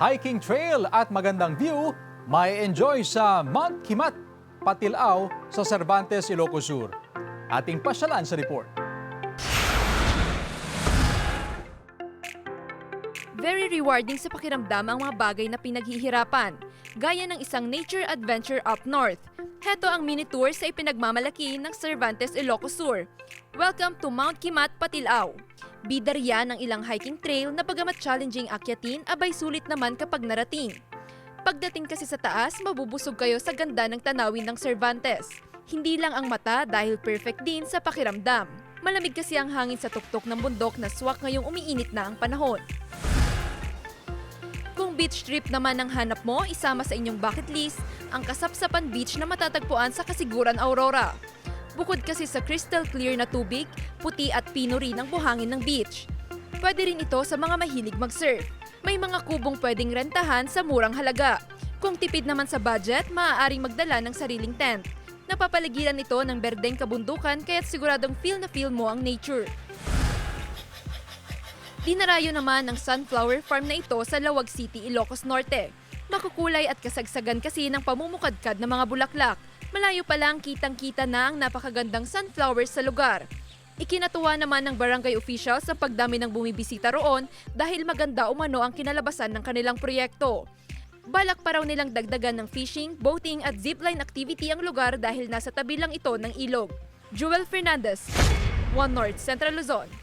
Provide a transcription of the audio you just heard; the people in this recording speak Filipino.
hiking trail at magandang view, may enjoy sa Mount Kimat, Patilao sa Cervantes, Ilocos Sur. Ating pasyalan sa report. Very rewarding sa pakiramdam ang mga bagay na pinaghihirapan, gaya ng isang nature adventure up north. Heto ang mini tour sa ipinagmamalaki ng Cervantes, Ilocos Sur. Welcome to Mount Kimat, Patilao. Bida riyan ng ilang hiking trail na bagamat challenging akyatin, abay sulit naman kapag narating. Pagdating kasi sa taas, mabubusog kayo sa ganda ng tanawin ng Cervantes. Hindi lang ang mata dahil perfect din sa pakiramdam. Malamig kasi ang hangin sa tuktok ng bundok na swak ngayong umiinit na ang panahon. Kung beach trip naman ang hanap mo, isama sa inyong bucket list ang Kasapsapan Beach na matatagpuan sa Kasiguran, Aurora. Bukod kasi sa crystal clear na tubig, puti at pino rin ang buhangin ng beach. Pwede rin ito sa mga mahilig mag-surf. May mga kubong pwedeng rentahan sa murang halaga. Kung tipid naman sa budget, maaaring magdala ng sariling tent. Napapaligiran ito ng berdeng kabundukan kaya't siguradong feel na feel mo ang nature. Dinarayo naman ang sunflower farm na ito sa Lawag City, Ilocos Norte. Makukulay at kasagsagan kasi ng pamumukadkad ng mga bulaklak. Malayo pa lang kitang-kita na ang napakagandang sunflowers sa lugar. Ikinatuwa naman ng barangay officials sa pagdami ng bumibisita roon dahil maganda umano ang kinalabasan ng kanilang proyekto. Balak pa raw nilang dagdagan ng fishing, boating at zipline activity ang lugar dahil nasa tabi lang ito ng ilog. Joel Fernandez, One North, Central Luzon.